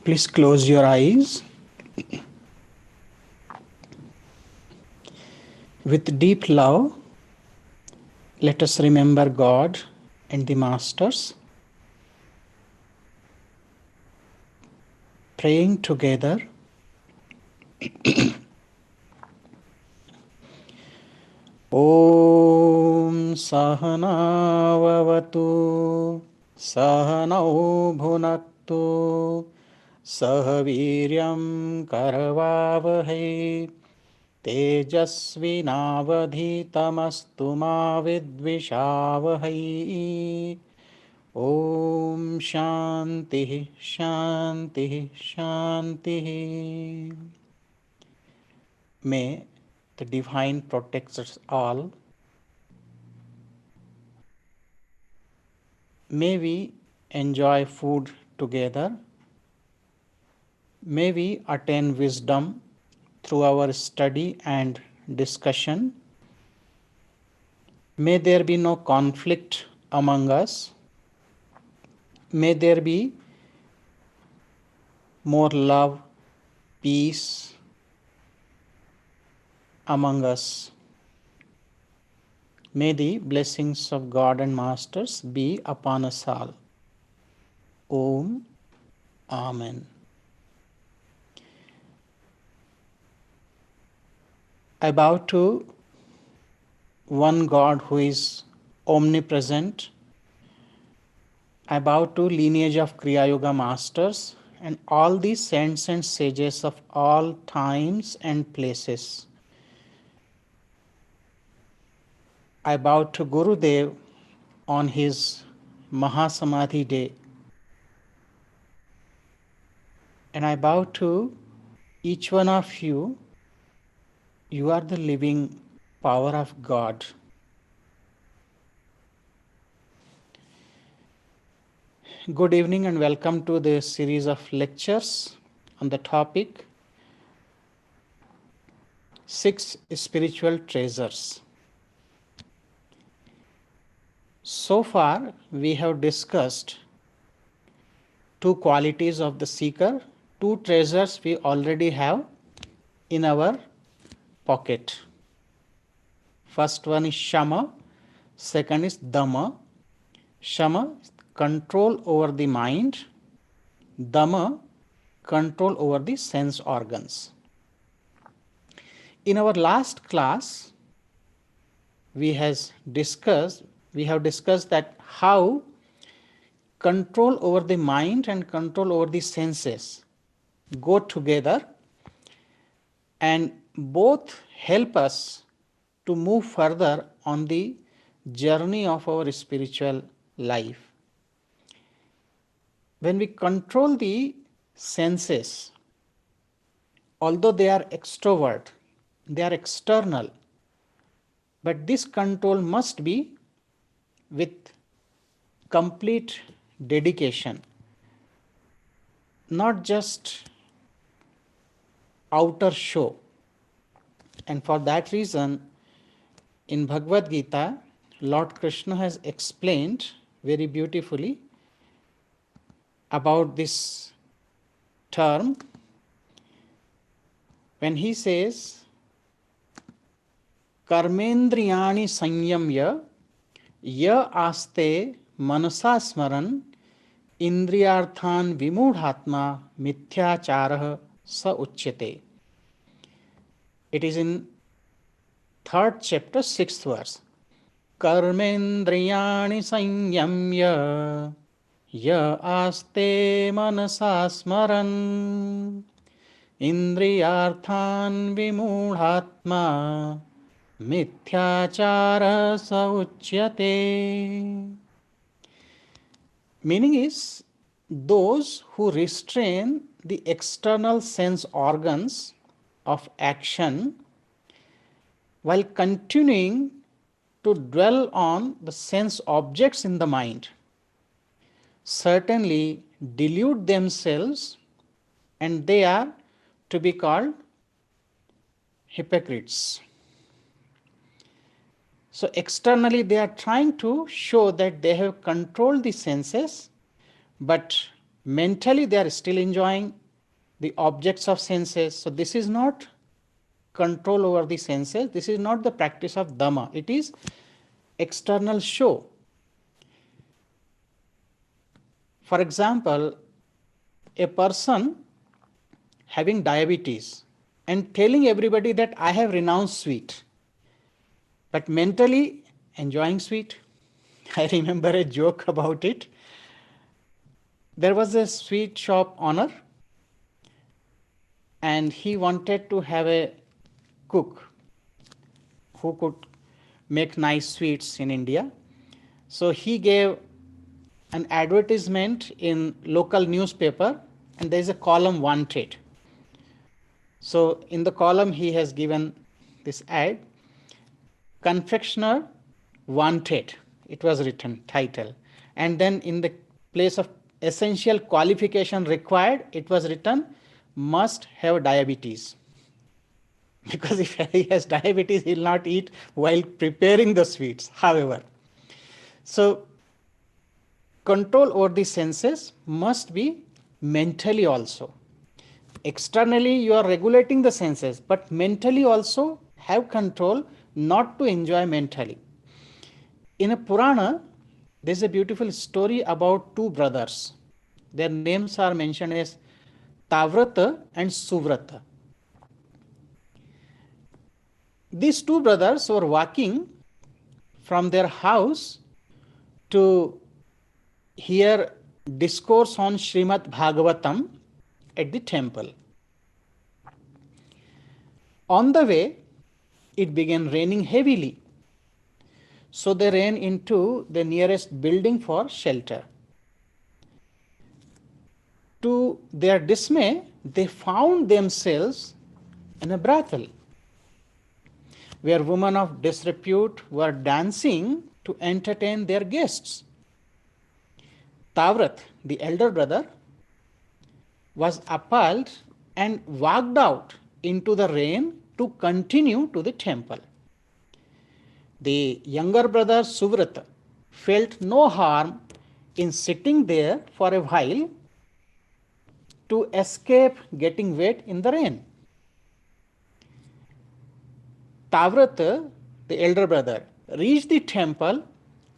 Please close your eyes. With deep love, let us remember God and the Masters, praying together. Om Sahana Vavatu Sahanau Bhunaktu Sahaviryam Karavavahai Tejasvinavadhitamastu ma vidvishavahai. Om Shanti Shanti Shanti. May the Divine protect us all. May we enjoy food together. May we attain wisdom through our study and discussion. May there be no conflict among us. May there be more love, peace among us. May the blessings of God and Masters be upon us all. Om. Amen. I bow to one God who is omnipresent. I bow to lineage of Kriya Yoga Masters and all the saints and sages of all times and places. I bow to Gurudev on his Mahasamadhi day. And I bow to each one of you. You are the living power of God. Good evening and welcome to the series of lectures on the topic 6 Spiritual Treasures. So far, we have discussed 2 qualities of the seeker, 2 treasures we already have in our pocket. First one is Shama, second is Dhamma. Shama, control over the mind. Dhamma, control over the sense organs. In our last class, we have discussed that how control over the mind and control over the senses go together and both help us to move further on the journey of our spiritual life. When we control the senses, although they are extrovert, they are external, but this control must be with complete dedication, not just outer show. And for that reason, in Bhagavad Gita, Lord Krishna has explained very beautifully about this term when he says, Karmendriyani sanyamya ya aste manasa smaran indriyarthan vimudhatma mithyacharah sa uchyate. It is in 3rd chapter, 6th verse. Karmendriyani sanyamya ya aste manasa smaran indriyarthan vimudhatma mithyachara sa uchyate. Meaning is, those who restrain the external sense organs of action while continuing to dwell on the sense objects in the mind certainly delude themselves, and they are to be called hypocrites. So externally they are trying to show that they have controlled the senses, but Mentally, they are still enjoying the objects of senses. So this is not control over the senses. This is not the practice of Dhamma. It is external show. For example, a person having diabetes and telling everybody that I have renounced sweet, but mentally enjoying sweet. I remember a joke about it. There was a sweet shop owner and he wanted to have a cook who could make nice sweets in India. So he gave an advertisement in local newspaper and there is a column wanted. So in the column he has given this ad, confectioner wanted, it was written title, and then in the place of essential qualification required, it was written must have diabetes. Because if he has diabetes, he will not eat while preparing the sweets. However, so control over the senses must be mentally also. Externally, you are regulating the senses, but mentally also have control not to enjoy mentally. In a Purana, there is a beautiful story about two brothers. Their names are mentioned as Tavrata and Suvrata. These two brothers were walking from their house to hear discourse on Srimad Bhagavatam at the temple. On the way, it began raining heavily. So they ran into the nearest building for shelter. To their dismay, they found themselves in a brothel where women of disrepute were dancing to entertain their guests. Tavrat, the elder brother, was appalled and walked out into the rain to continue to the temple. The younger brother Suvrata felt no harm in sitting there for a while to escape getting wet in the rain. Tavrata, the elder brother, reached the temple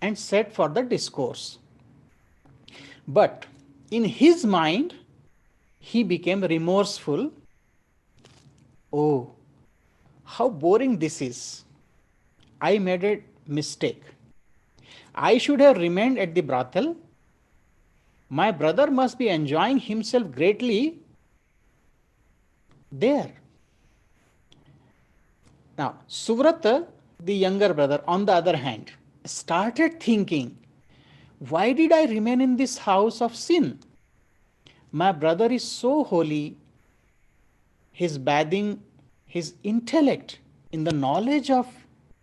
and sat for the discourse. But in his mind, he became remorseful. Oh, how boring this is. I made a mistake. I should have remained at the brothel. My brother must be enjoying himself greatly there. Now, Suvrata, the younger brother, on the other hand, started thinking, why did I remain in this house of sin? My brother is so holy, his bathing, his intellect in the knowledge of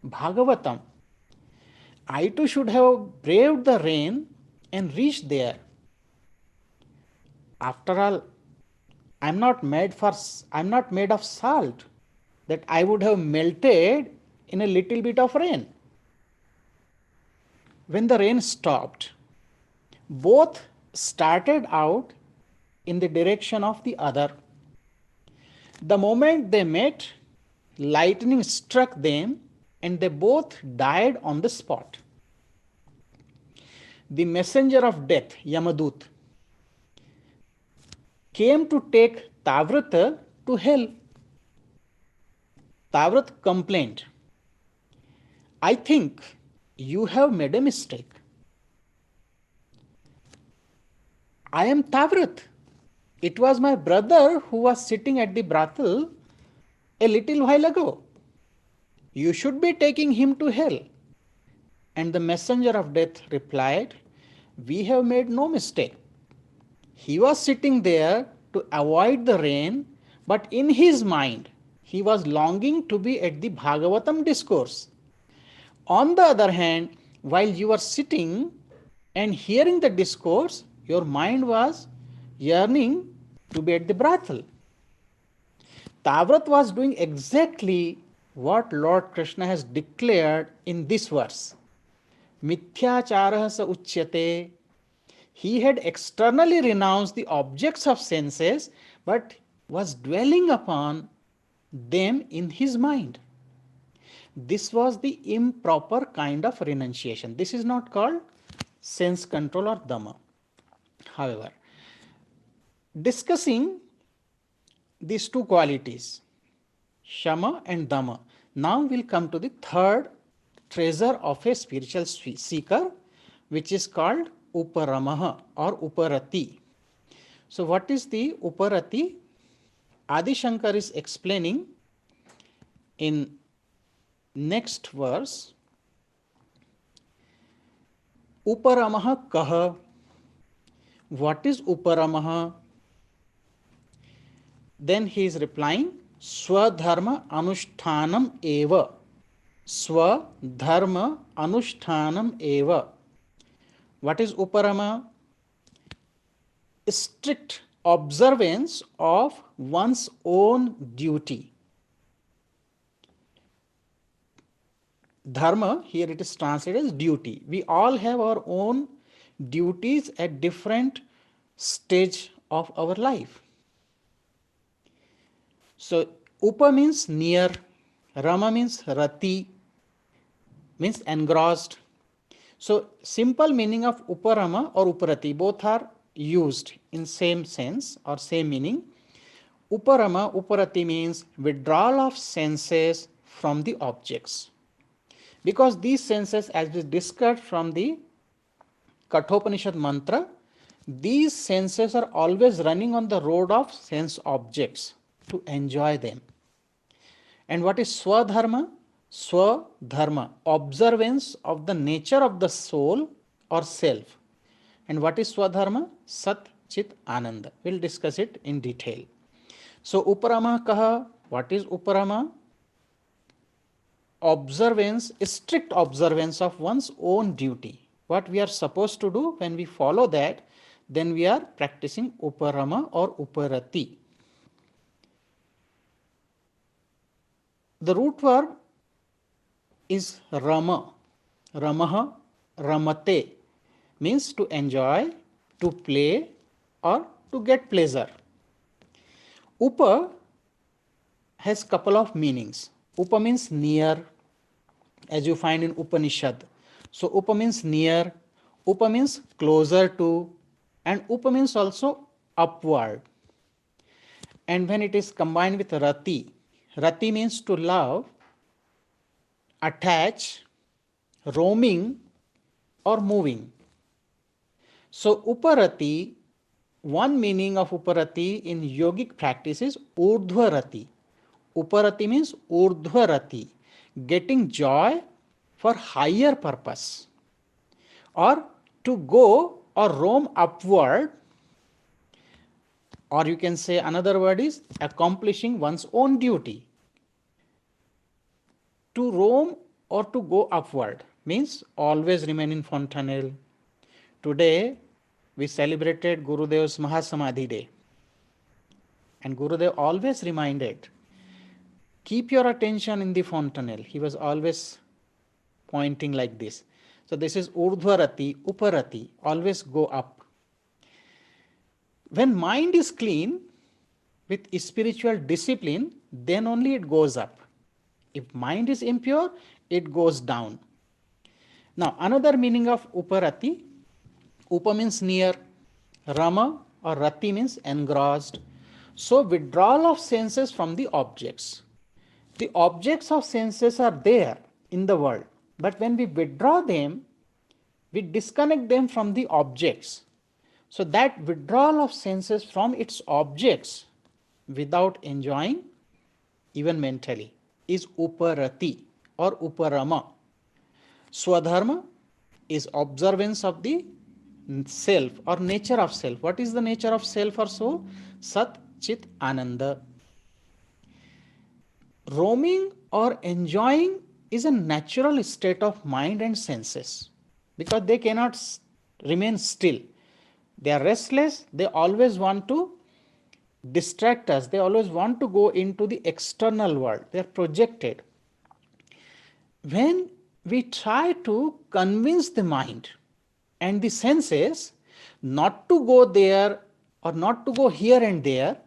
Bhagavatam. I too should have braved the rain and reached there. After all, I'm not made of salt that I would have melted in a little bit of rain. When the rain stopped, both started out in the direction of the other. The moment they met, lightning struck them and they both died on the spot. The messenger of death, Yamadut, came to take Tavrata to hell. Tavrat complained, I think you have made a mistake. I am Tavrat. It was my brother who was sitting at the brothel a little while ago. You should be taking him to hell. And the messenger of death replied, we have made no mistake. He was sitting there to avoid the rain, but in his mind, he was longing to be at the Bhagavatam discourse. On the other hand, while you were sitting and hearing the discourse, your mind was yearning to be at the brothel. Tavrat was doing exactly what Lord Krishna has declared in this verse. Mithyacharah sa uchyate. He had externally renounced the objects of senses, but was dwelling upon them in his mind. This was the improper kind of renunciation. This is not called sense control or dhamma. However, discussing these two qualities, shama and dhamma, now we'll come to the third treasure of a spiritual seeker, which is called uparamaha or uparati. So what is the uparati? Adi Shankar is explaining in next verse. Uparamaha kaha. What is uparamaha? Then he is replying, Swadharma anushtanam eva. Swadharma anushtanam eva. What is uparama? Strict observance of one's own duty. Dharma, here it is translated as duty. We all have our own duties at different stage of our life. So, upa means near, rama means rati, means engrossed. So, simple meaning of uparama or uparati, both are used in same sense or same meaning. Uparama, uparati means withdrawal of senses from the objects. Because these senses, as we discussed from the Kathopanishad mantra, these senses are always running on the road of sense objects to enjoy them. And what is swadharma? Swadharma, observance of the nature of the soul or self. And what is swadharma? Sat Chit Ananda. We'll discuss it in detail. So uparama kaha, what is uparama? Observance, strict observance of one's own duty. What we are supposed to do, when we follow that, then we are practicing uparama or uparati. The root verb is rama. Ramaha, ramate means to enjoy, to play, or to get pleasure. Upa has couple of meanings. Upa means near, as you find in Upanishad. So upa means near, upa means closer to, and upa means also upward. And when it is combined with rati, rati means to love, attach, roaming, or moving. So uparati, one meaning of uparati in yogic practice is urdhvarati. Uparati means urdhvarati, getting joy for higher purpose, or to go or roam upward, or you can say another word is accomplishing one's own duty. To roam or to go upward means always remain in Fontanelle. Today we celebrated Gurudev's Mahasamadhi Day, and Gurudev always reminded, keep your attention in the Fontanelle. He was always pointing like this. So this is urdhvarati, uparati, always go up. When mind is clean with spiritual discipline, then only it goes up. If mind is impure, it goes down. Now another meaning of uparati, upa means near, rama or rati means engrossed. So withdrawal of senses from the objects. The objects of senses are there in the world, but when we withdraw them, we disconnect them from the objects. So that withdrawal of senses from its objects without enjoying, even mentally, is uparati or uparama. Swadharma is observance of the self or nature of self. What is the nature of self or soul? Sat Chit Ananda. Roaming or enjoying is a natural state of mind and senses, because they cannot remain still. They are restless. They always want to distract us. They always want to go into the external world. They are projected. When we try to convince the mind and the senses not to go there or not to go here and there.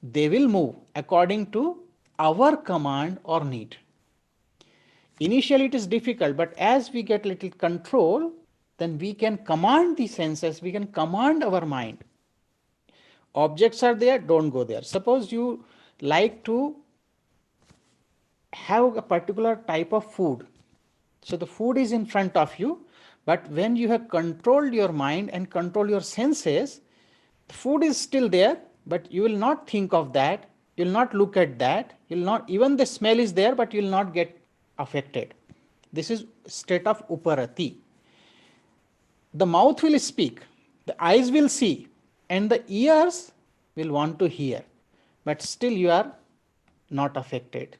They will move according to our command or need. Initially it is difficult, but as we get little control, then we can command the senses, we can command our mind. Objects are there, don't go there. Suppose you like to have a particular type of food. So the food is in front of you, but when you have controlled your mind and control your senses, the food is still there, but you will not think of that, you will not look at that, you will not, even the smell is there, but you will not get affected. This is state of uparati. The mouth will speak, the eyes will see, and the ears will want to hear, but still you are not affected.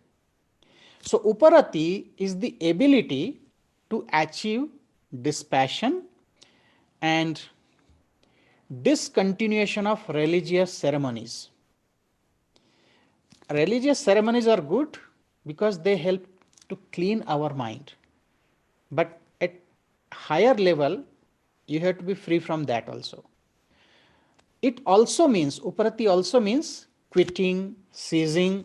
So uparati is the ability to achieve dispassion and discontinuation of religious ceremonies. Religious ceremonies are good because they help to clean our mind. But at higher level, you have to be free from that also. It also means, uparati also means quitting, ceasing,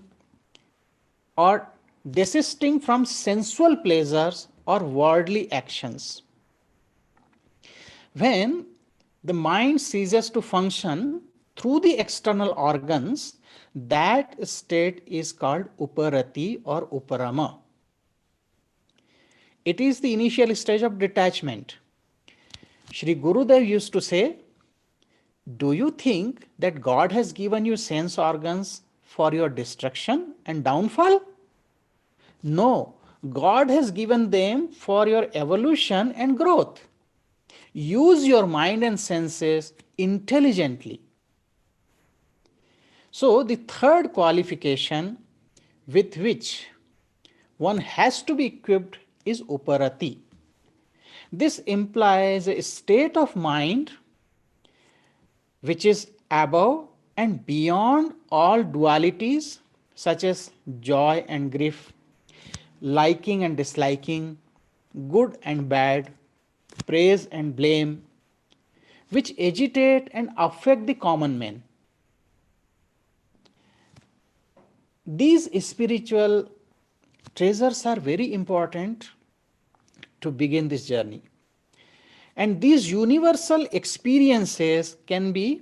or desisting from sensual pleasures or worldly actions. When the mind ceases to function through the external organs, that state is called uparati or uparama. It is the initial stage of detachment. Shri Gurudev used to say, do you think that God has given you sense organs for your destruction and downfall? No, God has given them for your evolution and growth. Use your mind and senses intelligently. So, the third qualification with which one has to be equipped is uparati. This implies a state of mind which is above and beyond all dualities such as joy and grief, liking and disliking, good and bad, praise and blame, which agitate and affect the common man. These spiritual treasures are very important to begin this journey. And these universal experiences can be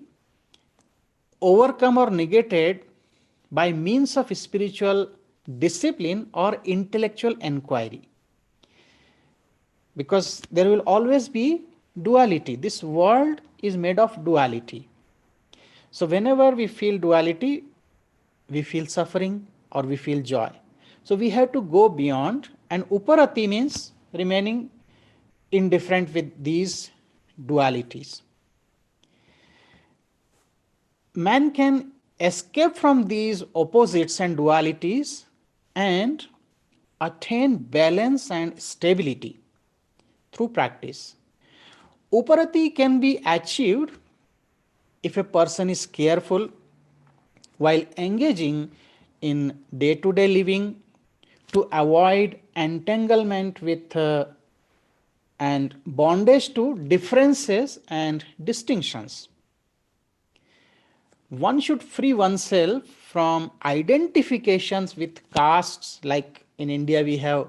overcome or negated by means of spiritual discipline or intellectual inquiry. Because there will always be duality. This world is made of duality. So whenever we feel duality, we feel suffering or we feel joy. So we have to go beyond, and uparati means remaining indifferent with these dualities. Man can escape from these opposites and dualities and attain balance and stability through practice. Uparati can be achieved if a person is careful while engaging in day-to-day living to avoid entanglement with and bondage to differences and distinctions. One should free oneself from identifications with castes. Like in India we have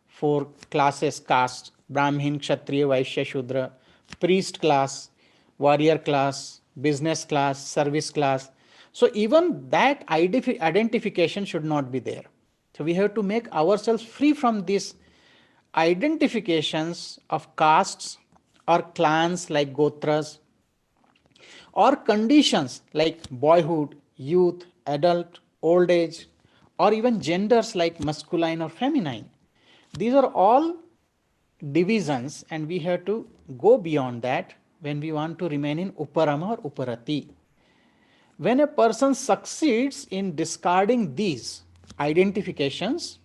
4 classes castes: Brahmin, Kshatriya, Vaishya, Shudra, priest class, warrior class, business class, service class. So even that identification should not be there. So we have to make ourselves free from these identifications of castes or clans like Gotras, or conditions like boyhood, youth, adult, old age, or even genders like masculine or feminine. These are all divisions, and we have to go beyond that when we want to remain in uparama or uparati. When a person succeeds in discarding these identifications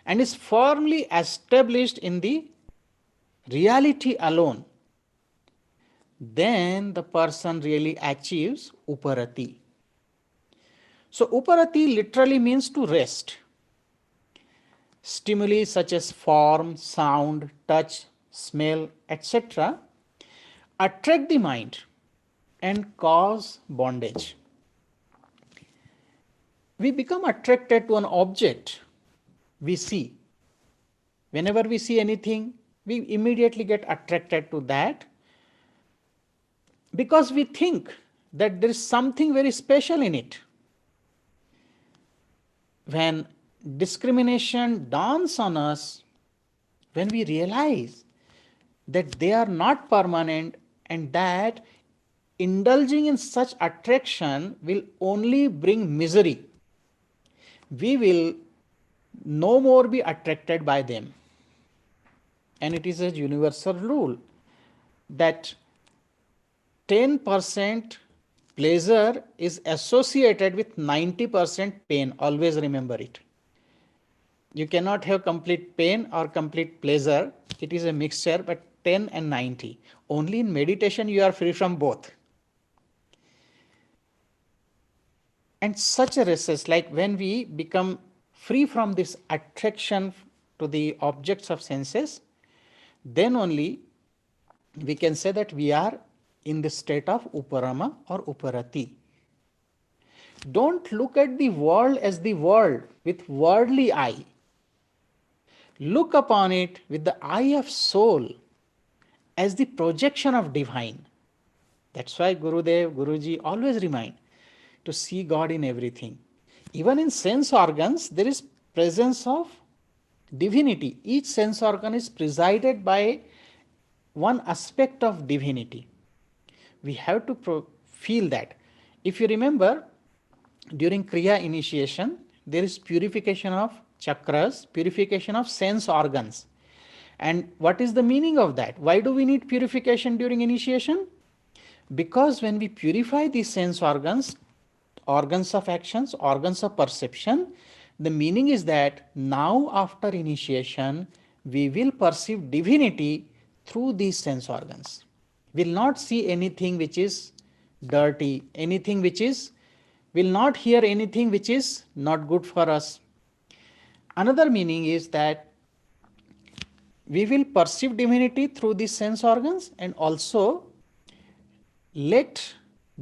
and is firmly established in the reality alone, then the person really achieves uparati. So uparati literally means to rest. Stimuli such as form, sound, touch, smell, etc. attract the mind and cause bondage. We become attracted to an object we see. Whenever we see anything, we immediately get attracted to that because we think that there is something very special in it. When discrimination dawns on us, when we realize that they are not permanent and that indulging in such attraction will only bring misery, we will no more be attracted by them. And it is a universal rule that 10% pleasure is associated with 90% pain. Always remember it. You cannot have complete pain or complete pleasure. It is a mixture, but 10 and 90. Only in meditation you are free from both. And such a recess, like when we become free from this attraction to the objects of senses, then only we can say that we are in the state of uparama or uparati. Don't look at the world as the world with worldly eye. Look upon it with the eye of soul as the projection of divine. That's why Gurudev, Guruji always remind to see God in everything. Even in sense organs, there is presence of divinity. Each sense organ is presided by one aspect of divinity. We have to feel that. If you remember, during Kriya initiation, there is purification of chakras, purification of sense organs. And what is the meaning of that? Why do we need purification during initiation? Because when we purify these sense organs, organs of actions, organs of perception, the meaning is that now after initiation, we will perceive divinity through these sense organs. We will not see anything which is dirty, anything which is, will not hear anything which is not good for us. Another meaning is that we will perceive divinity through these sense organs and also let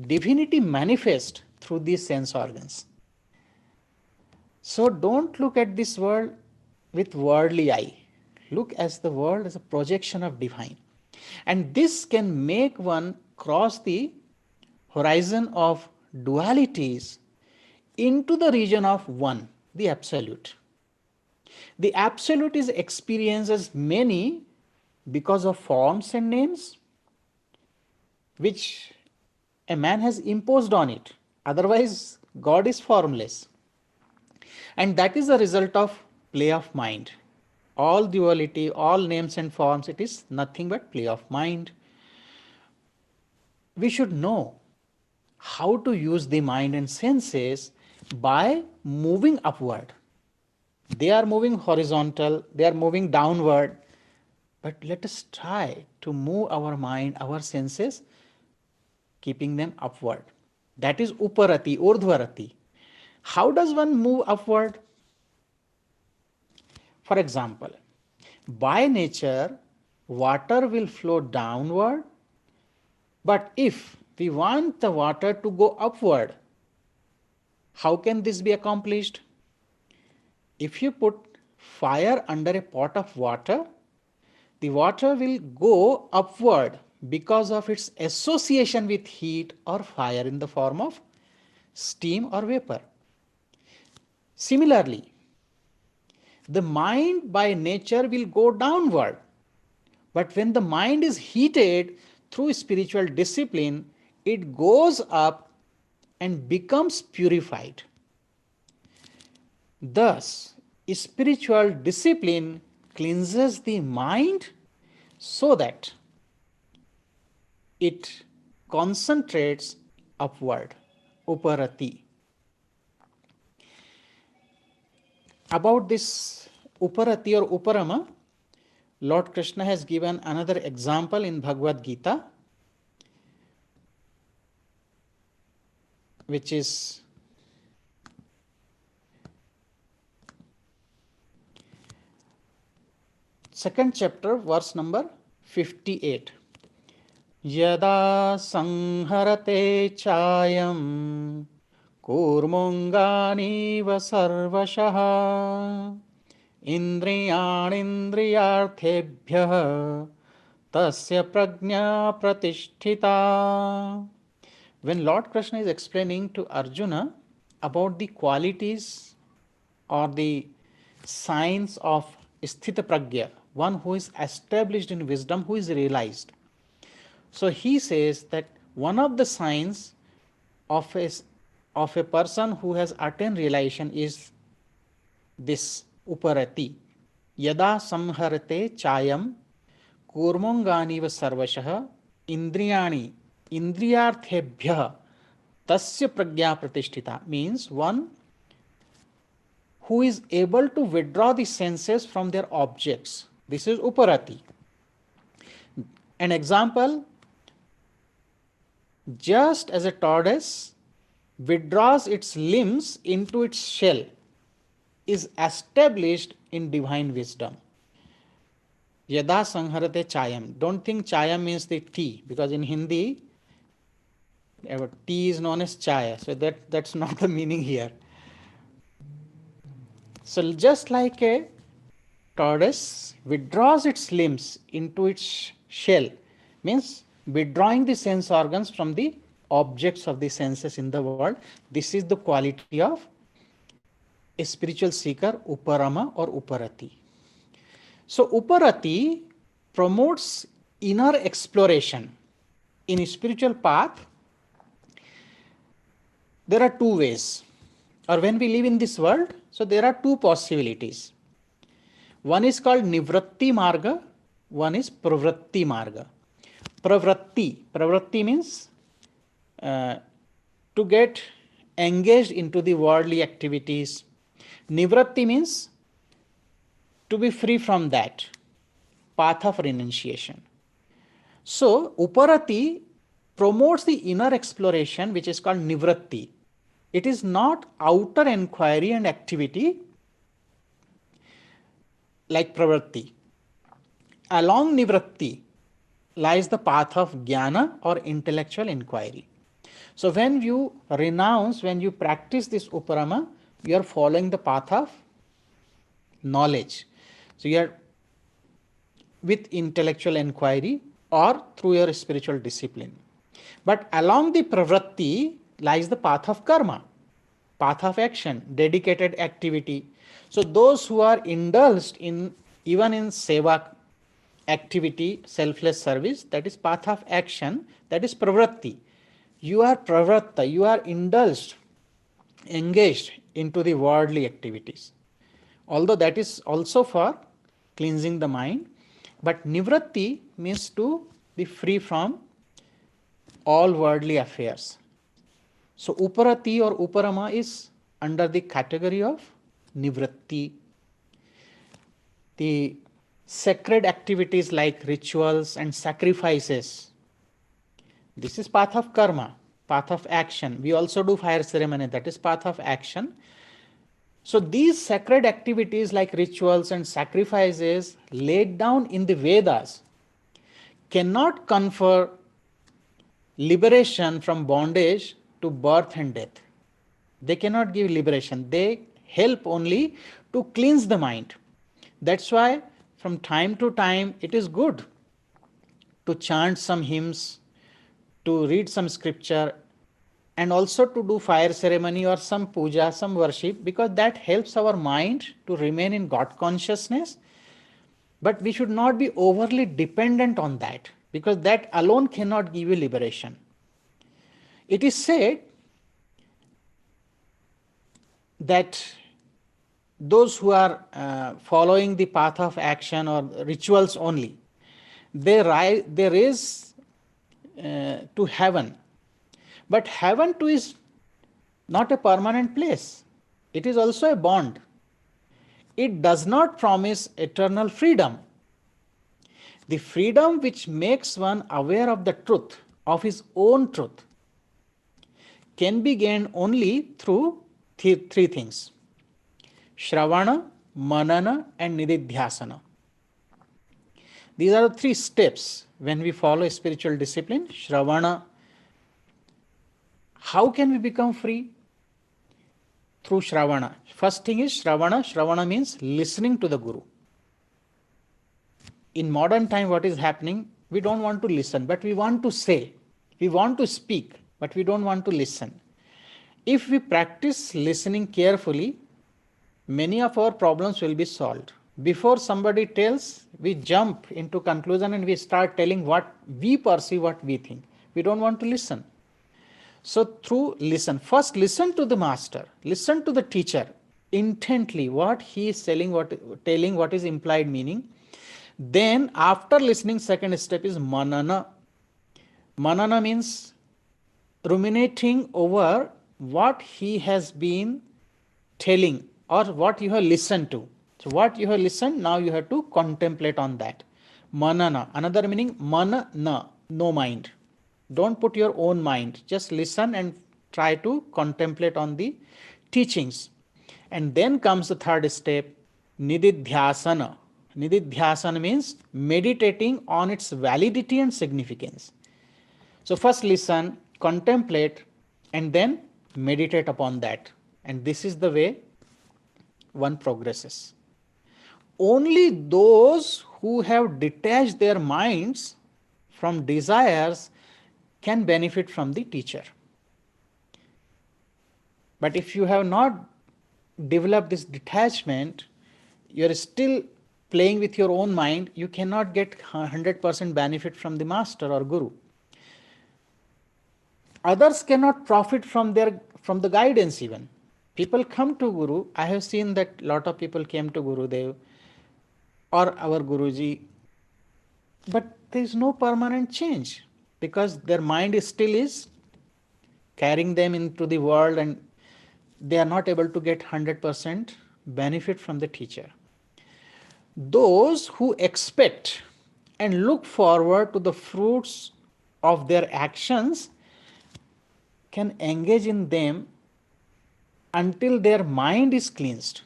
divinity manifest through these sense organs. So don't look at this world with worldly eye. Look at the world as a projection of divine. And this can make one cross the horizon of dualities into the region of one, the absolute. The absolute is experienced as many because of forms and names which a man has imposed on it. Otherwise, God is formless. And that is the result of play of mind. All duality, all names and forms, it is nothing but play of mind. We should know how to use the mind and senses by moving upward. They are moving horizontal, they are moving downward. But let us try to move our mind, our senses, keeping them upward. That is uparati, urdhvarati. How does one move upward? For example, by nature, water will flow downward, but if we want the water to go upward, how can this be accomplished? If you put fire under a pot of water, the water will go upward because of its association with heat or fire in the form of steam or vapor. Similarly, the mind by nature will go downward, but when the mind is heated through spiritual discipline, it goes up and becomes purified. Thus, spiritual discipline cleanses the mind so that it concentrates upward, uparati. About this uparati or uparama, Lord Krishna has given another example in Bhagavad Gita, which is second chapter, verse number 58. Yada sanharate chayam kurmunganiva sarvashaha indriyanindriyarthebhyah tasya prajna pratisthita. When Lord Krishna is explaining to Arjuna about the qualities or the signs of sthita pragya, one who is established in wisdom, who is realized. So he says that one of the signs of a person who has attained realization is this uparati. Yada samharate chayam kurmanganiva sarvashah indriyani indriyarthebhyah tasya pragya pratisthita, means one who is able to withdraw the senses from their objects. This is uparati. An example, just as a tortoise withdraws its limbs into its shell, is established in divine wisdom. Yada sanharate chayam. Don't think chayam means the tea, because in Hindi, tea is known as chaya. So that's not the meaning here. So just like a tortoise withdraws its limbs into its shell, means withdrawing the sense organs from the objects of the senses in the world. This is the quality of a spiritual seeker, uparama or uparati. So uparati promotes inner exploration. In a spiritual path, there are two ways, or when we live in this world, so there are two possibilities. One is called nivratti marga, one is pravritti marga. Pravritti means to get engaged into the worldly activities. Nivratti means to be free from that, path of renunciation. So uparati promotes the inner exploration, which is called nivratti. It is not outer inquiry and activity like pravritti. Along nivratti lies the path of jnana or intellectual inquiry. So when you renounce, when you practice this uparama, you are following the path of knowledge. So you are with intellectual inquiry or through your spiritual discipline. But along the pravritti lies the path of karma, path of action, dedicated activity. So those who are indulged in even in seva activity, selfless service, that is path of action, that is pravritti. You are pravratta, you are indulged, engaged into the worldly activities. Although that is also for cleansing the mind, but nivratti means to be free from all worldly affairs. So uparati or uparama is under the category of nivratti. The sacred activities like rituals and sacrifices, this is path of karma, path of action. We also do fire ceremony, that is path of action. So these sacred activities like rituals and sacrifices laid down in the Vedas cannot confer liberation from bondage to birth and death. They cannot give liberation. They help only to cleanse the mind. That's why from time to time it is good to chant some hymns, to read some scripture, and also to do fire ceremony or some puja, some worship, because that helps our mind to remain in God consciousness. But we should not be overly dependent on that, because that alone cannot give you liberation. It is said that those who are following the path of action or rituals only, they raise to heaven. But heaven too is not a permanent place. It is also a bond. It does not promise eternal freedom. The freedom which makes one aware of the truth, of his own truth, can be gained only through three things: Shravana, Manana and Nididhyasana. These are the 3 steps when we follow spiritual discipline. Shravana. How can we become free? Through Shravana. First thing is Shravana. Shravana means listening to the Guru. In modern time, what is happening? We don't want to listen, but we want to say. We want to speak, but we don't want to listen. If we practice listening carefully, many of our problems will be solved. Before somebody tells, we jump into conclusion and we start telling what we perceive, what we think. We don't want to listen. So through listen, first listen to the master, listen to the teacher intently, what he is telling, what is implied meaning. Then after listening, second step is manana. Manana means ruminating over what he has been telling or what you have listened to. So what you have listened, now you have to contemplate on that. Manana. Another meaning, manana, no mind. Don't put your own mind. Just listen and try to contemplate on the teachings. And then comes the third step, nididhyasana. Nididhyasana means meditating on its validity and significance. So first listen, contemplate, and then meditate upon that. And this is the way one progresses. Only those who have detached their minds from desires can benefit from the teacher. But if you have not developed this detachment, you are still playing with your own mind, you cannot get 100% benefit from the master or guru. Others cannot profit from the guidance even. People come to Guru. I have seen that a lot of people came to Gurudev or our Guruji, but there is no permanent change because their mind still is carrying them into the world and they are not able to get 100% benefit from the teacher. Those who expect and look forward to the fruits of their actions can engage in them until their mind is cleansed.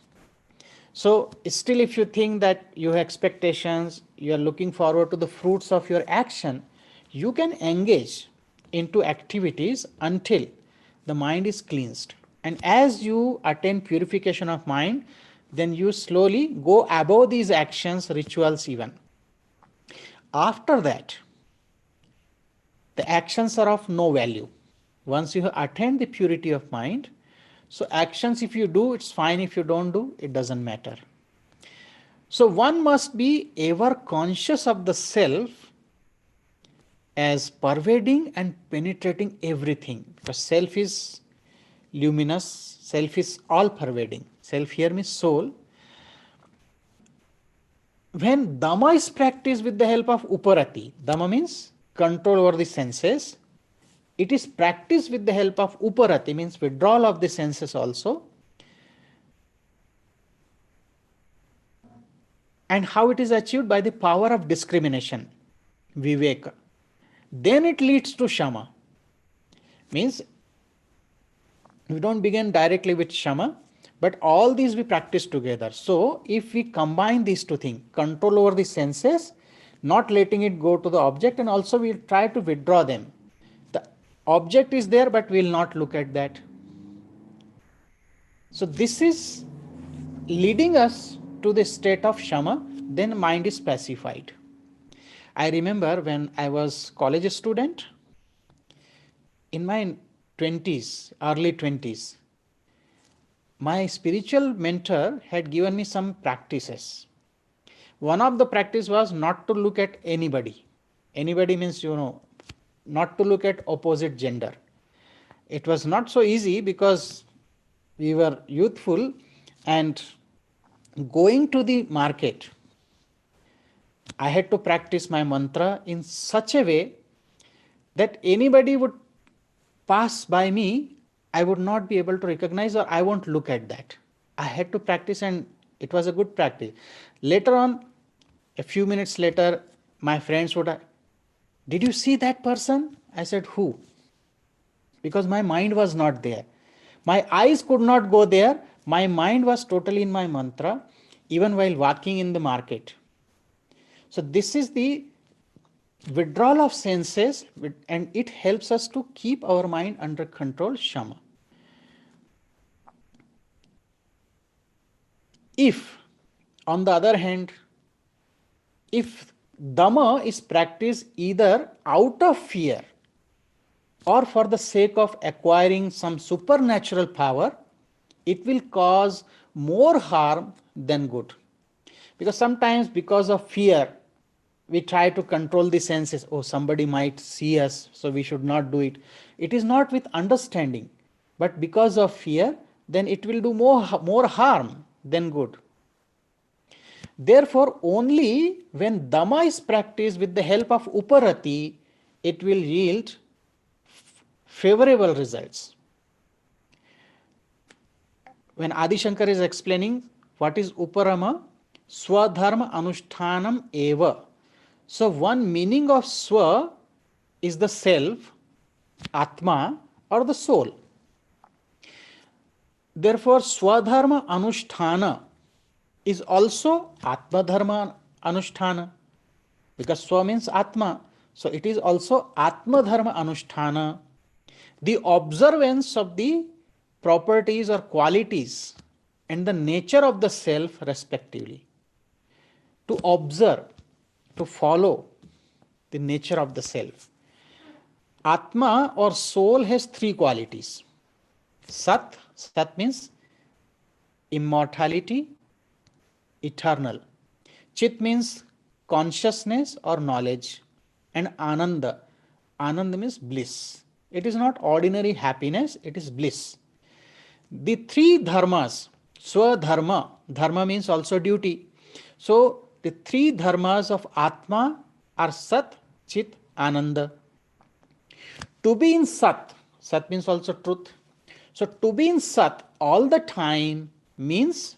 So still if you think that you have expectations, you are looking forward to the fruits of your action, you can engage into activities until the mind is cleansed. And as you attain purification of mind, then you slowly go above these actions, rituals even. After that, the actions are of no value. Once you have attained the purity of mind, so actions if you do, it's fine. If you don't do, it doesn't matter. So one must be ever conscious of the self as pervading and penetrating everything. Because self is luminous, self is all pervading. Self here means soul. When Dhamma is practiced with the help of Uparati, Dhamma means control over the senses. It is practiced with the help of Uparati, means withdrawal of the senses also. And how it is achieved? By the power of discrimination, Viveka. Then it leads to Shama. Means we don't begin directly with Shama, but all these we practice together. So if we combine these two things, control over the senses, not letting it go to the object, and also we try to withdraw them. The object is there, but we will not look at that. So this is leading us to the state of Shama, then mind is pacified. I remember when I was college student, in my 20s, early 20s, my spiritual mentor had given me some practices. One of the practice was not to look at anybody. Anybody means, not to look at opposite gender. It was not so easy because we were youthful and going to the market, I had to practice my mantra in such a way that anybody would pass by me, I would not be able to recognize or I won't look at that. I had to practice and it was a good practice. Later on, a few minutes later, my friends would ask, did you see that person? I said, who? Because my mind was not there. My eyes could not go there. My mind was totally in my mantra, even while walking in the market. So this is the withdrawal of senses, and it helps us to keep our mind under control, shama. If, on the other hand, if dhamma is practiced either out of fear or for the sake of acquiring some supernatural power, it will cause more harm than good. Because sometimes, because of fear, we try to control the senses. Oh, somebody might see us, so we should not do it. It is not with understanding, but because of fear, then it will do more harm than good. Therefore, only when Dhamma is practiced with the help of Uparati, it will yield favorable results. When Adi Shankar is explaining what is Uparama, Swadharma Anushtanam Eva. So one meaning of Swa is the self, Atma, or the soul. Therefore, Swadharma Anusthana is also Atma Dharma Anusthana, because Swa means Atma. So it is also Atma Dharma Anusthana, the observance of the properties or qualities and the nature of the self respectively. To observe, to follow the nature of the self. Atma or soul has three qualities. Sat, Sat means immortality, eternal. Chit means consciousness or knowledge. And Ananda, Ananda means bliss. It is not ordinary happiness, it is bliss. The three dharmas, Swadharma, dharma means also duty. So the three dharmas of Atma are Sat, Chit, Ananda. To be in Sat, Sat means also truth. So to be in Sat all the time means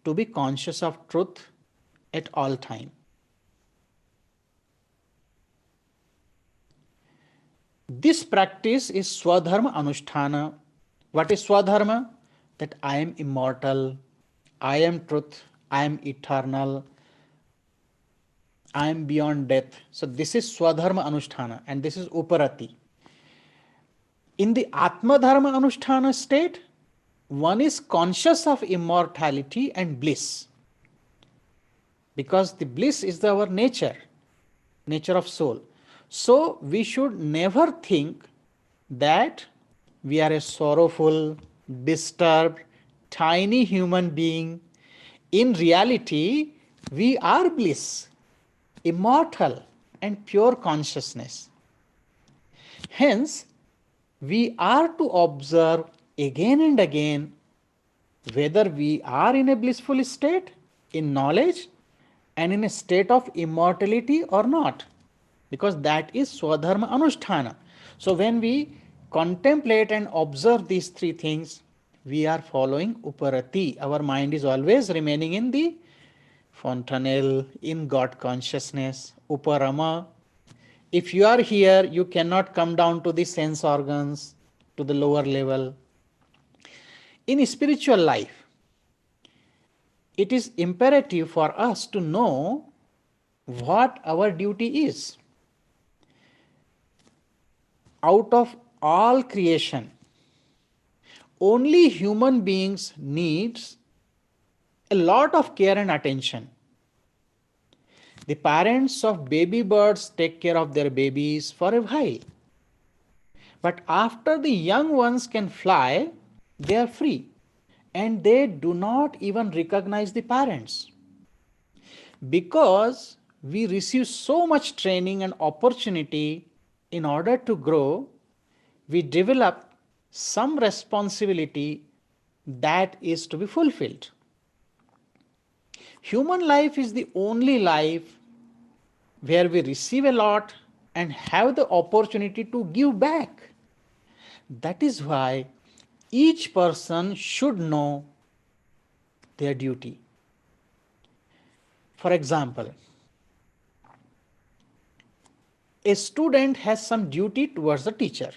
to be conscious of truth at all time. This practice is Swadharma Anusthana. What is Swadharma? That I am immortal, I am truth, I am eternal, I am beyond death. So this is Swadharma Anusthana, and this is Uparati. In the Atma Dharma Anusthana state, one is conscious of immortality and bliss. Because the bliss is our nature of soul. So we should never think that we are a sorrowful, disturbed, tiny human being. In reality, we are bliss, immortal, and pure consciousness. Hence, we are to observe again and again whether we are in a blissful state, in knowledge, and in a state of immortality or not, because that is Swadharma Anusthana. So when we contemplate and observe these three things, we are following Uparati. Our mind is always remaining in the fontanelle, in God consciousness, Uparama. If you are here, you cannot come down to the sense organs, to the lower level. In spiritual life, it is imperative for us to know what our duty is. Out of all creation, only human beings needs a lot of care and attention. The parents of baby birds take care of their babies for a while. But after the young ones can fly, they are free. And they do not even recognize the parents. Because we receive so much training and opportunity, in order to grow, we develop some responsibility that is to be fulfilled. Human life is the only life where we receive a lot and have the opportunity to give back. That is why each person should know their duty. For example, a student has some duty towards the teacher.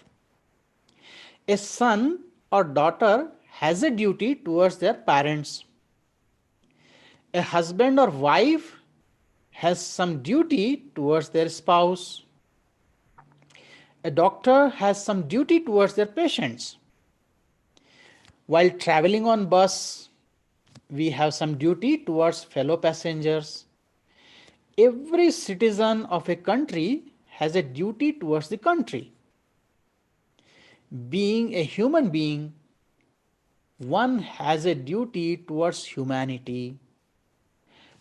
A son or daughter has a duty towards their parents. A husband or wife has some duty towards their spouse. A doctor has some duty towards their patients. While traveling on bus, we have some duty towards fellow passengers. Every citizen of a country has a duty towards the country. Being a human being, one has a duty towards humanity.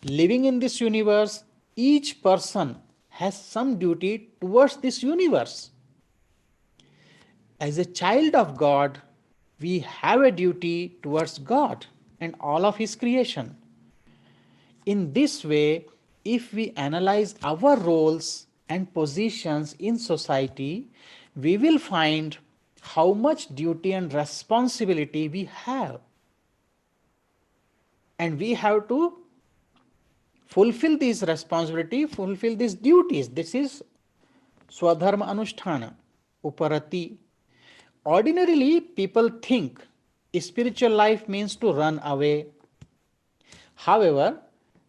Living in this universe, each person has some duty towards this universe. As a child of God, we have a duty towards God and all of His creation. In this way, if we analyze our roles and positions in society, we will find how much duty and responsibility we have. And we have to fulfill these responsibility, fulfill these duties. This is Swadharma Anusthana, Uparati. Ordinarily, people think spiritual life means to run away. However,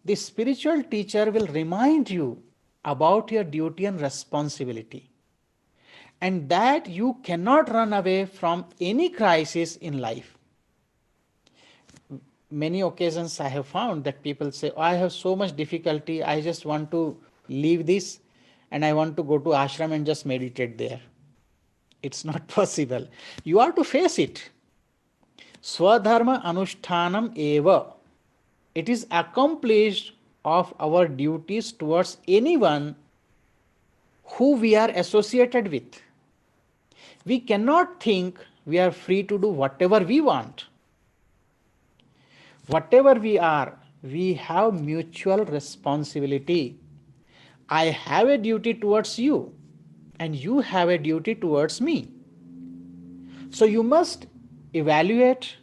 the spiritual teacher will remind you about your duty and responsibility, and that you cannot run away from any crisis in life. Many occasions I have found that people say, oh, I have so much difficulty, I just want to leave this and I want to go to ashram and just meditate there. It's not possible. You are to face it. Swadharma Anushtanam eva. It is accomplished of our duties towards anyone who we are associated with. We cannot think we are free to do whatever we want. Whatever we are, we have mutual responsibility. I have a duty towards you, and you have a duty towards me. So you must evaluate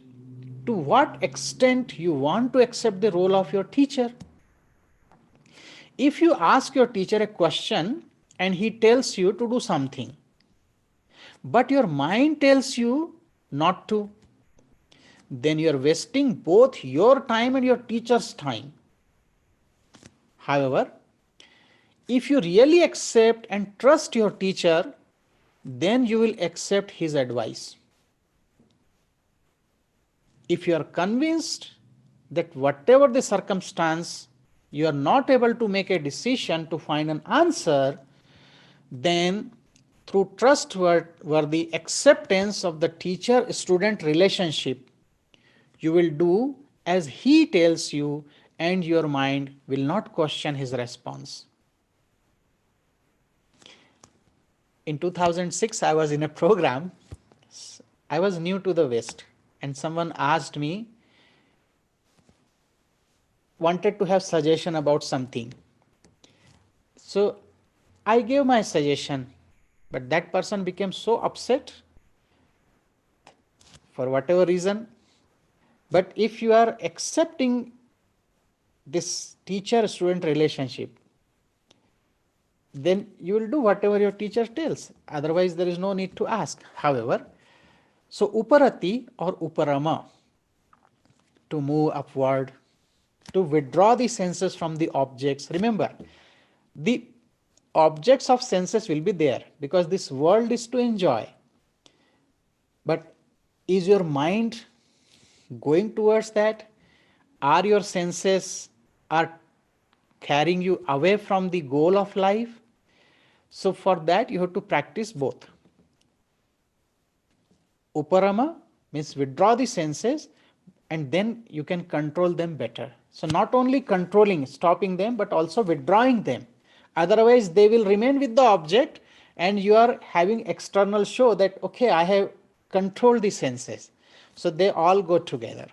to what extent you want to accept the role of your teacher. If you ask your teacher a question and he tells you to do something, but your mind tells you not to, then you are wasting both your time and your teacher's time. However, if you really accept and trust your teacher, then you will accept his advice. If you are convinced that whatever the circumstance, you are not able to make a decision to find an answer, then through trustworthy acceptance of the teacher-student relationship, you will do as he tells you and your mind will not question his response. In 2006, I was in a program. I was new to the West and someone asked me, wanted to have suggestion about something. So I gave my suggestion, but that person became so upset for whatever reason. But if you are accepting this teacher-student relationship, then you will do whatever your teacher tells. Otherwise, there is no need to ask. However, so Uparati or Uparama, to move upward, to withdraw the senses from the objects. Remember, the objects of senses will be there because this world is to enjoy. But is your mind going towards that? Are your senses are carrying you away from the goal of life? So for that you have to practice both. Uparama means withdraw the senses and then you can control them better. So not only controlling, stopping them, but also withdrawing them. Otherwise they will remain with the object and you are having external show that, okay, I have controlled the senses. So they all go together.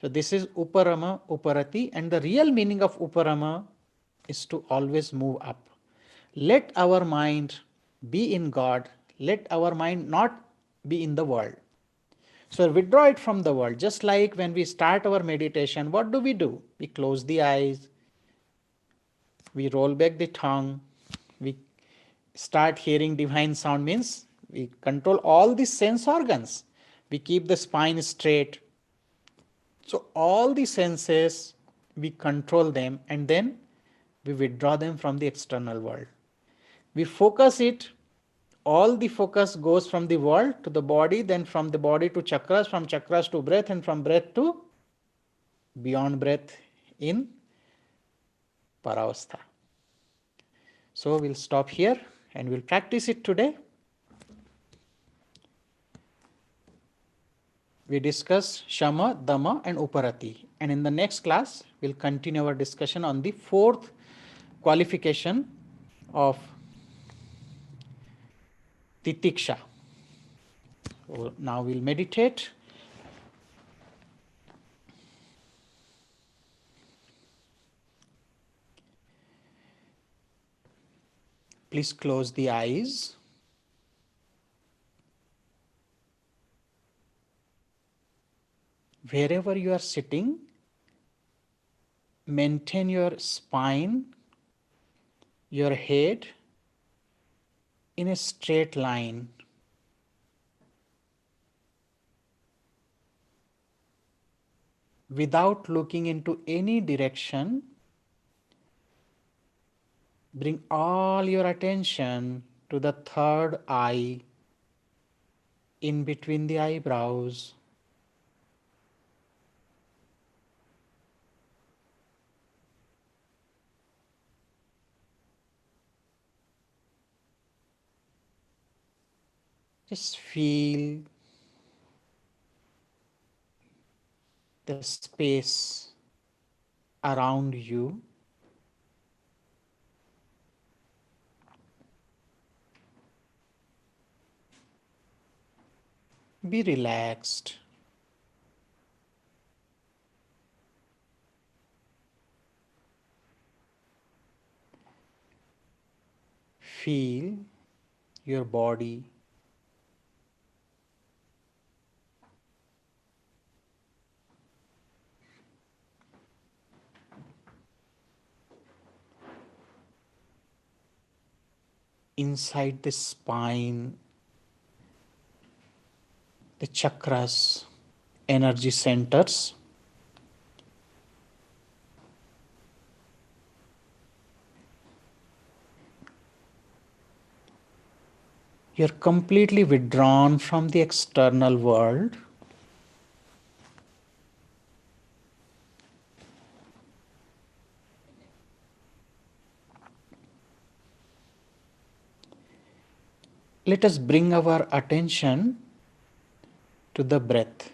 So this is Uparama, Uparati, and the real meaning of Uparama is to always move up. Let our mind be in God. Let our mind not be in the world. So withdraw it from the world. Just like when we start our meditation, what do? We close the eyes, we roll back the tongue, we start hearing divine sound, means we control all the sense organs. We keep the spine straight. So all the senses, we control them and then We withdraw them from the external world. We focus it, all the focus goes from the world to the body, then from the body to chakras, from chakras to breath, and from breath to beyond breath in Paravastha. So we'll stop here and we'll practice it today. We discussed Shama, Dama, and Uparati. And in the next class, we'll continue our discussion on the fourth qualification of Titiksha. So now we'll meditate. Please close the eyes. Wherever you are sitting, maintain your spine, your head in a straight line. Without looking into any direction, bring all your attention to the third eye in between the eyebrows. Just feel the space around you. Be relaxed. Feel your body. Inside the spine, the chakras, energy centers. You're completely withdrawn from the external world. Let us bring our attention to the breath.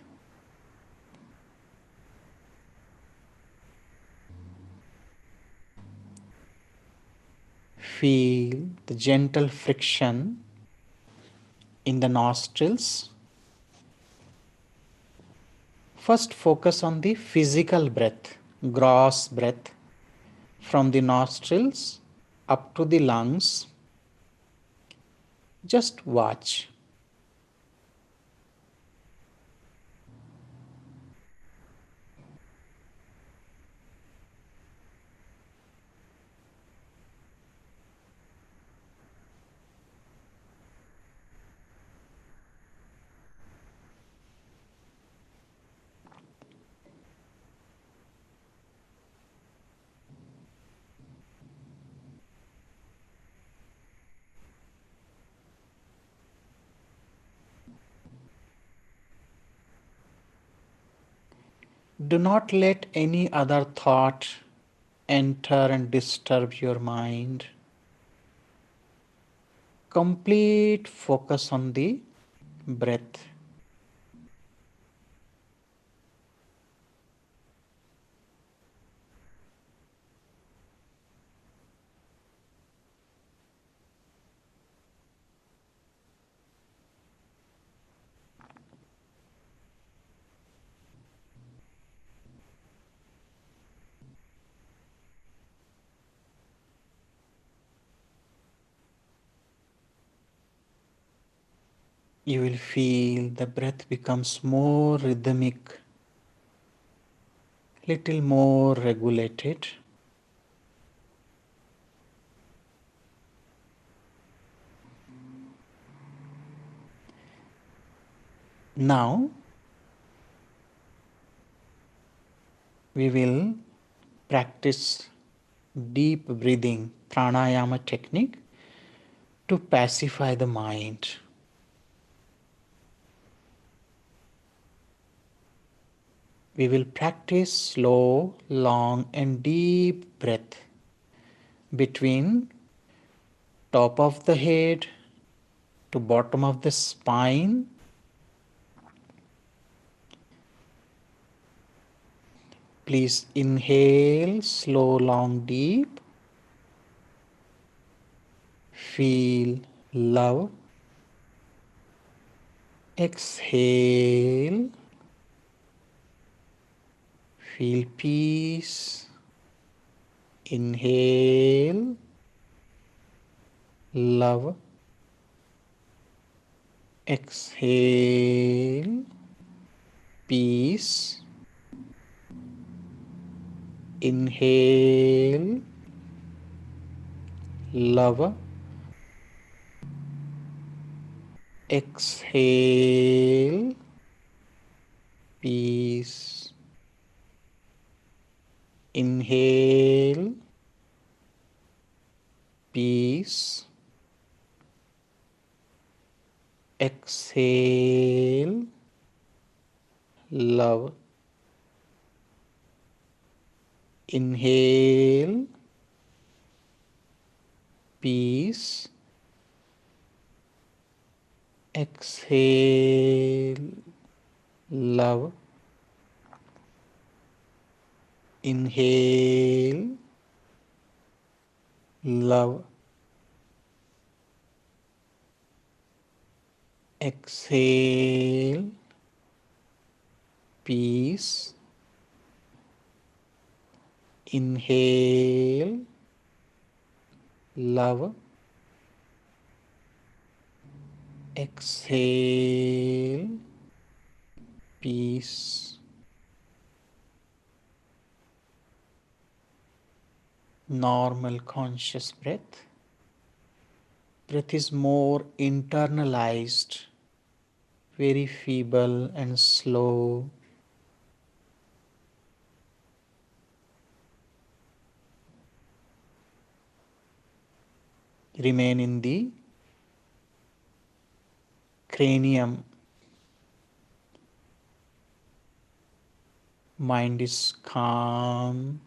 Feel the gentle friction in the nostrils. First, focus on the physical breath, gross breath from the nostrils up to the lungs. Just watch. Do not let any other thought enter and disturb your mind. Complete focus on the breath. You will feel the breath becomes more rhythmic, little more regulated. Now we will practice deep breathing pranayama technique to pacify the mind. We will practice slow, long, and deep breath between top of the head to bottom of the spine. Please inhale slow, long, deep. Feel love. Exhale. Feel peace. Inhale. Love. Exhale. Peace. Inhale. Love. Exhale. Peace. Inhale. Peace. Exhale. Love. Inhale. Peace. Exhale. Love. Inhale. Love. Exhale. Peace. Inhale. Love. Exhale. Peace. Normal conscious breath. Breath is more internalized, very feeble and slow. Remain in the cranium. Mind is calm.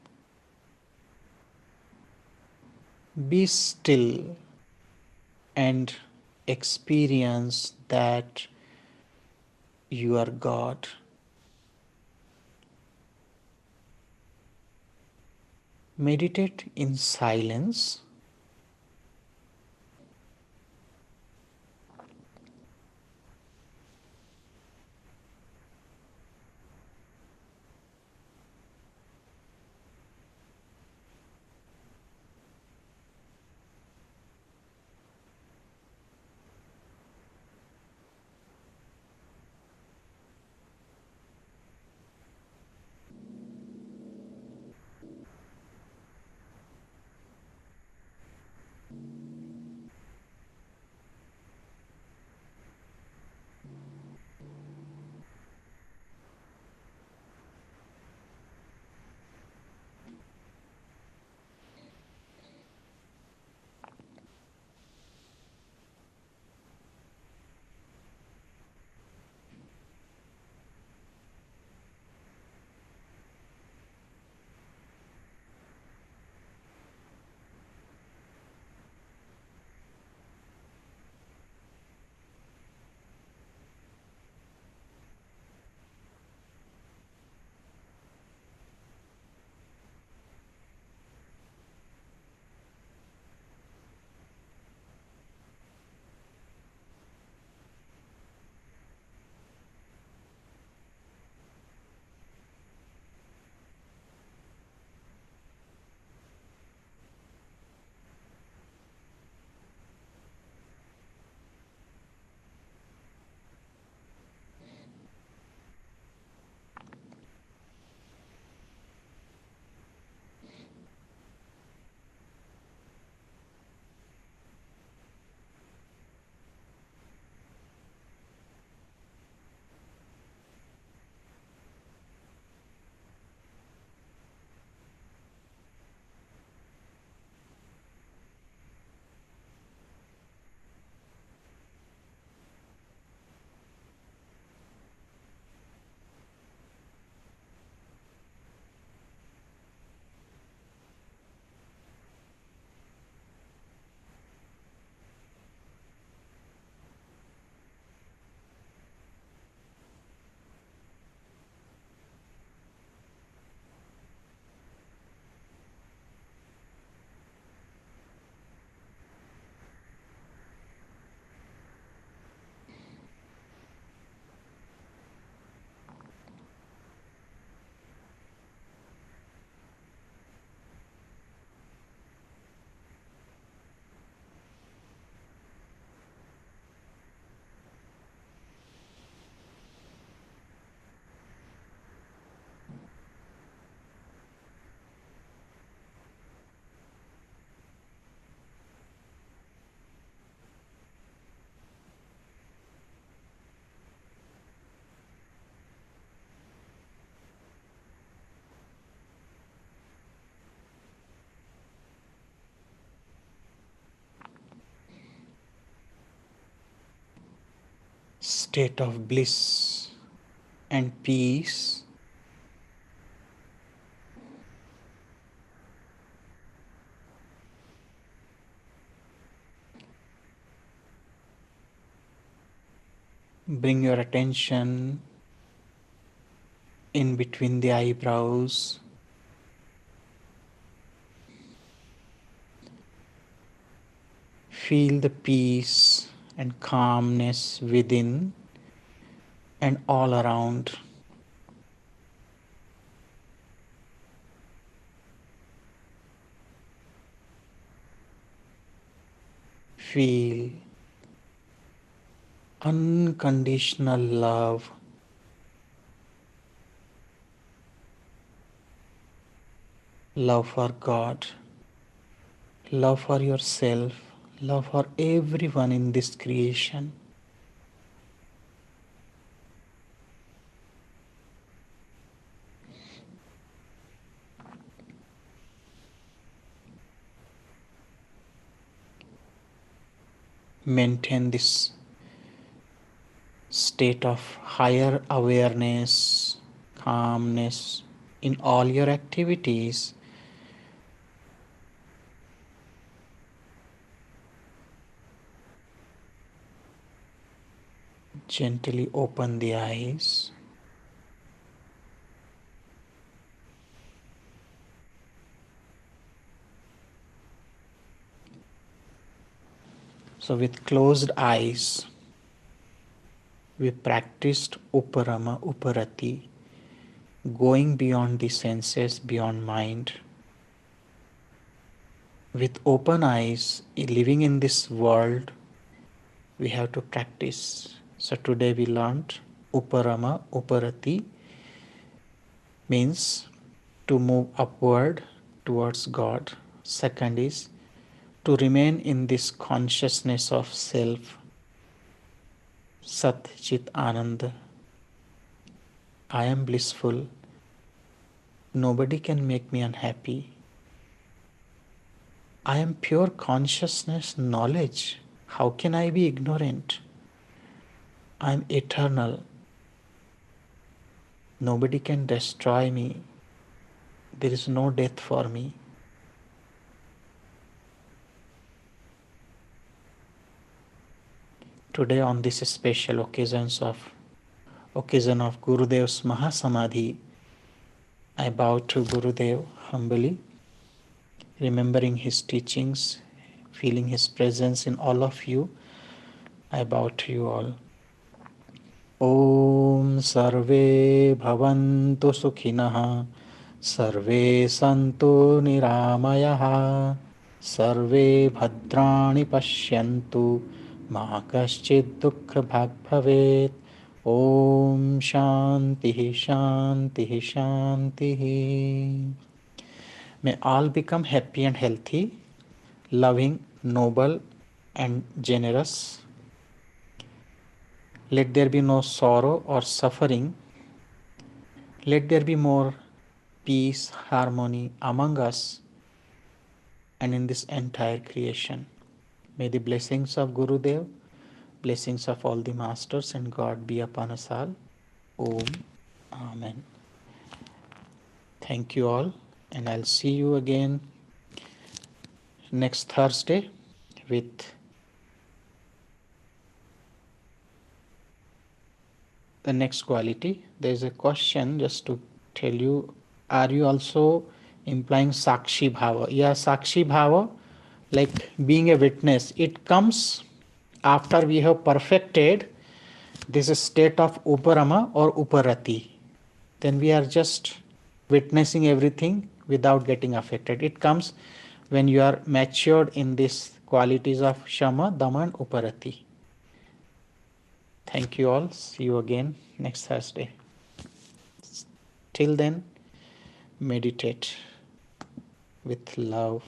Be still and experience that you are God. Meditate in silence. state of bliss and peace. Bring your attention in between the eyebrows. Feel the peace and calmness within and all around. Feel unconditional love, love for God, love for yourself, love for everyone in this creation. Maintain this state of higher awareness, calmness in all your activities. Gently open the eyes. So with closed eyes, we practiced Uparama Uparati, going beyond the senses, beyond mind. With open eyes, living in this world, we have to practice. So today we learned Uparama Uparati means to move upward towards God. Second is to remain in this consciousness of self, Sat Chit Ananda. I am blissful. Nobody can make me unhappy. I am pure consciousness, knowledge. How can I be ignorant? I am eternal. Nobody can destroy me. There is no death for me. Today on this special occasion of Gurudev's Mahasamadhi, I bow to Gurudev humbly, remembering his teachings, feeling his presence in all of you. I bow to you all. Om Sarve Bhavantu Sukhinah, Sarve Santu Niramayah, Sarve Bhadrani Pashyantu, Ma Kaschid Dukkha Bhag Bhavet. Om Shanti Shanti Shanti. May all become happy and healthy, loving, noble, and generous. Let there be no sorrow or suffering. Let there be more peace, harmony among us and in this entire creation. May the blessings of Gurudev, blessings of all the masters and God be upon us all. Om. Amen. Thank you all, and I'll see you again next Thursday with the next quality. There is a question just to tell you, are you also implying Sakshi Bhava? Yeah, Sakshi Bhava, like being a witness, it comes after we have perfected this state of Uparama or Uparati. Then we are just witnessing everything without getting affected. It comes when you are matured in these qualities of Shama, Dama, and Uparati. Thank you all. See you again next Thursday. Till then, meditate with love.